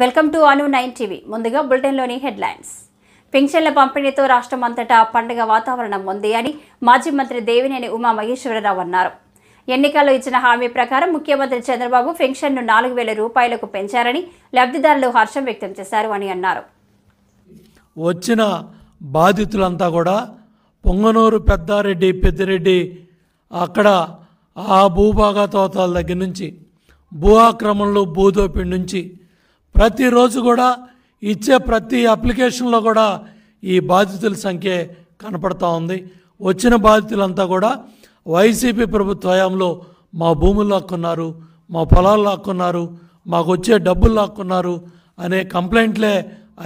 Welcome to Anu 9 TV. ముందుగా బులెటిన్లోని headlines. పెన్షన్ల పంపిణీతో రాష్ట్రమంతటా పండుగ వాతావరణం ఉంది అని మాజీ మంత్రి దేవినేని ఉమా మహేశ్వరరావు అన్నారు. ఎన్నికల్లో ఇచ్చిన హామీ ప్రకారం ముఖ్యమంత్రి చంద్రబాబు పెన్షన్ను 4,000 రూపాయలకు పెంచారని లబ్ధిదారులు హర్షం వ్యక్తం చేశారు అని అన్నారు. వచ్చిన బాధితులంతా కూడా పొంగనూరు, పెద్దారెడ్డి, పెద్దిరెడ్డి అక్కడ ఆ భూభాగ తోతాల దగ్గర నుంచి భూ ఆక్రమణలు, భూదోపిడి నుంచి ప్రతిరోజు కూడా ఇచ్చే ప్రతి అప్లికేషన్లో కూడా ఈ బాధితుల సంఖ్య కనపడతా ఉంది. వచ్చిన బాధితులంతా కూడా వైసీపీ ప్రభుత్వ హయాంలో మా భూములు లాక్కున్నారు, మా పొలాలు లాక్కున్నారు, మాకు వచ్చే డబ్బులు లాక్కున్నారు అనే కంప్లైంట్లే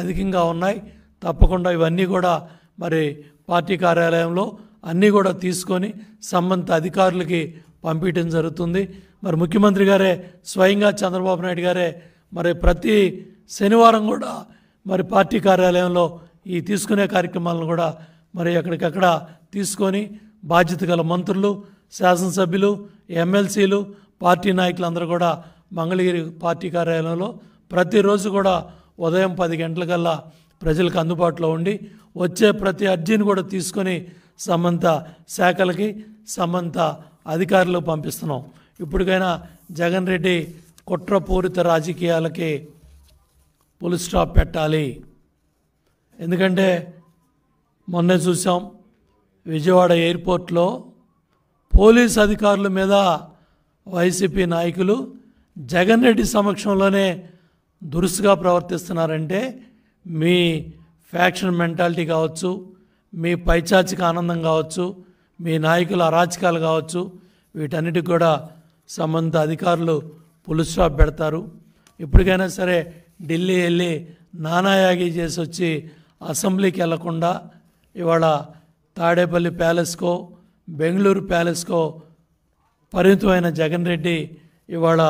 అధికంగా ఉన్నాయి. తప్పకుండా ఇవన్నీ కూడా మరి పార్టీ కార్యాలయంలో అన్నీ కూడా తీసుకొని సంబంధిత అధికారులకి పంపించడం జరుగుతుంది. మరి ముఖ్యమంత్రి గారే స్వయంగా చంద్రబాబు నాయుడు గారే మరి ప్రతి శనివారం కూడా మరి పార్టీ కార్యాలయంలో ఈ తీసుకునే కార్యక్రమాలను కూడా మరి ఎక్కడికక్కడ తీసుకొని బాధ్యత గల మంత్రులు, శాసనసభ్యులు, ఎమ్మెల్సీలు, పార్టీ నాయకులందరూ కూడా మంగళగిరి పార్టీ కార్యాలయంలో ప్రతిరోజు కూడా ఉదయం 10 గంటలకల్లా ప్రజలకు అందుబాటులో ఉండి వచ్చే ప్రతి అర్జీని కూడా తీసుకొని సంబంధిత శాఖలకి, సంబంధిత అధికారులకు పంపిస్తున్నాం. ఇప్పటికైనా జగన్ రెడ్డి కుట్రపూరిత రాజకీయాలకి ఫుల్ స్టాప్ పెట్టాలి. ఎందుకంటే మొన్నే చూసాం విజయవాడ ఎయిర్పోర్ట్లో పోలీస్ అధికారుల మీద వైసీపీ నాయకులు జగన్ రెడ్డి సమక్షంలోనే దురుసుగా ప్రవర్తిస్తున్నారంటే మీ ఫ్యాక్షన్ మెంటాలిటీ కావచ్చు, మీ పైచాచిక ఆనందం కావచ్చు, మీ నాయకుల అరాచకాలు కావచ్చు, వీటన్నిటికి కూడా సంబంధిత అధికారులు ఫుల్ స్టాప్ పెడతారు. ఇప్పటికైనా సరే ఢిల్లీ వెళ్ళి నానాయాగి చేసి వచ్చి అసెంబ్లీకి వెళ్లకుండా ఇవాళ తాడేపల్లి ప్యాలెస్కో, బెంగళూరు ప్యాలెస్కో పరిమితమైన జగన్ రెడ్డి ఇవాళ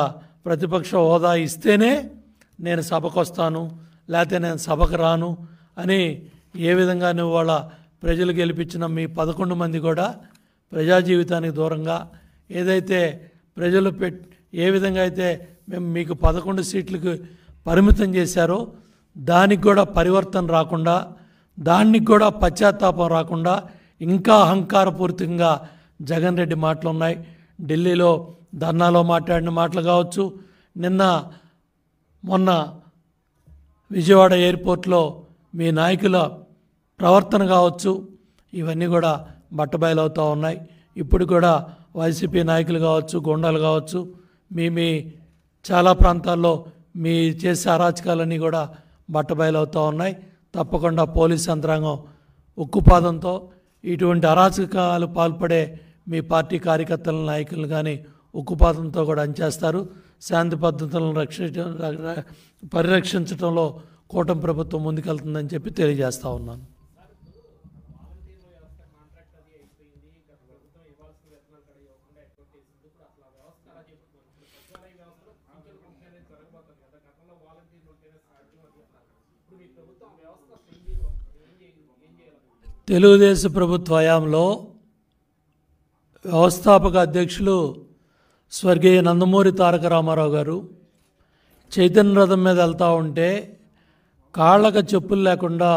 ప్రతిపక్ష హోదా ఇస్తేనే నేను సభకు వస్తాను, లేకపోతే నేను సభకు రాను అని ఏ విధంగా నువ్వు వాళ్ళ ప్రజలు గెలిపించిన మీ 11 మంది కూడా ప్రజా జీవితానికి దూరంగా ఏదైతే ప్రజలు ఏ విధంగా అయితే మేము మీకు 11 సీట్లకు పరిమితం చేశారో దానికి కూడా పరివర్తన రాకుండా, దానికి కూడా పశ్చాత్తాపం రాకుండా ఇంకా అహంకారపూరితంగా జగన్ రెడ్డి మాటలు ఉన్నాయి. ఢిల్లీలో ధర్నాలో మాట్లాడిన మాటలు కావచ్చు, మొన్న విజయవాడ ఎయిర్పోర్ట్లో మీ నాయకుల ప్రవర్తన కావచ్చు, ఇవన్నీ కూడా బట్టబయలవుతూ ఉన్నాయి. ఇప్పుడు కూడా వైసీపీ నాయకులు కావచ్చు, గుండాలు కావచ్చు, మీ చాలా ప్రాంతాల్లో మీ చేసే అరాచకాలన్నీ కూడా బట్టబయలవుతూ ఉన్నాయి. తప్పకుండా పోలీస్ యంత్రాంగం ఉక్కుపాదంతో ఇటువంటి అరాచకాలు పాల్పడే మీ పార్టీ కార్యకర్తల నాయకులు కానీ ఉక్కుపాదంతో కూడా అంచేస్తారు. శాంతి పద్ధతులను పరిరక్షించడంలో కూటమి ప్రభుత్వం ముందుకెళ్తుందని చెప్పి తెలియజేస్తూ ఉన్నాను. తెలుగుదేశం ప్రభుత్వ హయాంలో వ్యవస్థాపక అధ్యక్షులు స్వర్గీయ నందమూరి తారక రామారావు గారు చైతన్య రథం మీద వెళ్తూ ఉంటే కాళ్ళకు చెప్పులు లేకుండా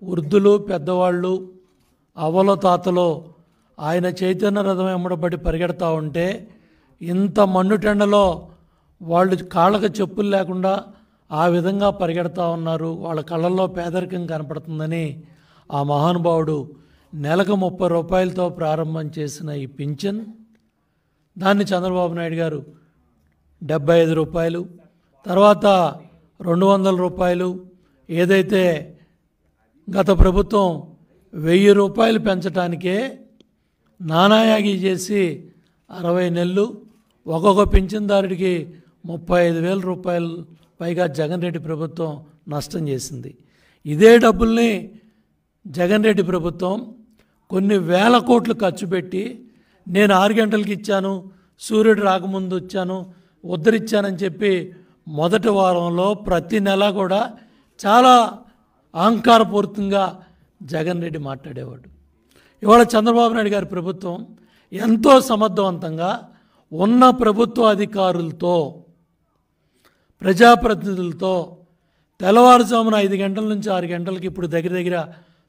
వృద్ధులు, పెద్దవాళ్ళు, అవ్వల తాతలో ఆయన చైతన్య రథం వెంబడబడి పరిగెడతా ఉంటే ఇంత మండుటెండలో వాళ్ళు కాళ్ళకు చెప్పులు లేకుండా ఆ విధంగా పరిగెడతా ఉన్నారు. వాళ్ళ కళ్ళల్లో పేదరికం కనపడుతుందని ఆ మహానుభావుడు నెలకు 30 రూపాయలతో ప్రారంభం చేసిన ఈ పింఛన్ దాన్ని చంద్రబాబు నాయుడు గారు 75 రూపాయలు, తర్వాత 200 రూపాయలు, ఏదైతే గత ప్రభుత్వం 1000 రూపాయలు పెంచడానికే నానాయాగి చేసి 60 నెలలు ఒక్కొక్క పింఛన్దారుడికి 35,000 రూపాయలు పైగా జగన్ రెడ్డి ప్రభుత్వం నష్టం చేసింది. ఇదే డబ్బుల్ని జగన్ రెడ్డి ప్రభుత్వం కొన్ని వేల కోట్లు ఖర్చు పెట్టి నేను 6 గంటలకి ఇచ్చాను, సూర్యుడు రాకముందు వచ్చాను, ఉద్ధరించానని చెప్పి మొదటి వారంలో ప్రతి నెల కూడా చాలా అహంకారపూరితంగా జగన్ రెడ్డి మాట్లాడేవాడు. ఇవాళ చంద్రబాబు నాయుడు గారి ప్రభుత్వం ఎంతో సమర్థవంతంగా ఉన్న ప్రభుత్వ అధికారులతో, ప్రజాప్రతినిధులతో తెల్లవారుజామున 5 గంటల నుంచి 6 గంటలకి ఇప్పుడు దగ్గర దగ్గర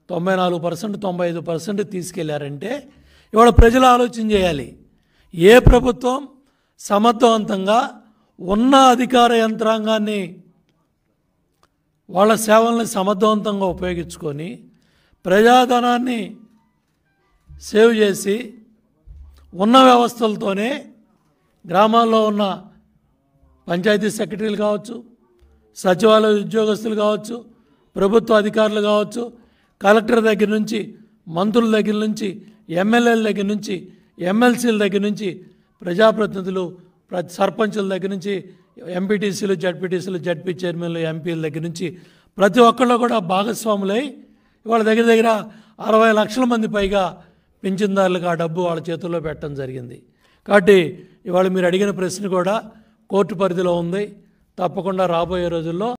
94%, 95% తీసుకెళ్లారంటే ఇవాళ ప్రజలు ఆలోచన చేయాలి. ఏ ప్రభుత్వం సమర్థవంతంగా ఉన్న అధికార యంత్రాంగాన్ని వాళ్ళ సేవల్ని సమర్థవంతంగా ఉపయోగించుకొని ప్రజాధనాన్ని సేవ్ చేసి ఉన్న వ్యవస్థలతోనే గ్రామాల్లో ఉన్న పంచాయతీ సెక్రటరీలు కావచ్చు, సచివాలయ ఉద్యోగస్తులు కావచ్చు, ప్రభుత్వ అధికారులు కావచ్చు, కలెక్టర్ దగ్గర నుంచి, మంత్రుల దగ్గర నుంచి, ఎమ్మెల్యేల దగ్గర నుంచి, ఎమ్మెల్సీల దగ్గర నుంచి, ప్రజాప్రతినిధులు, సర్పంచుల దగ్గర నుంచి, ఎంపీటీసీలు, జడ్పీటీసీలు, జడ్పీ చైర్మన్లు, ఎంపీల దగ్గర నుంచి ప్రతి ఒక్కళ్ళు కూడా భాగస్వాములై ఇవాళ దగ్గర దగ్గర 60 లక్షల మంది పైగా పింఛన్దారులకు ఆ డబ్బు వాళ్ళ చేతుల్లో పెట్టడం జరిగింది. కాబట్టి ఇవాళ మీరు అడిగిన ప్రశ్న కూడా కోర్టు పరిధిలో ఉంది. తప్పకుండా రాబోయే రోజుల్లో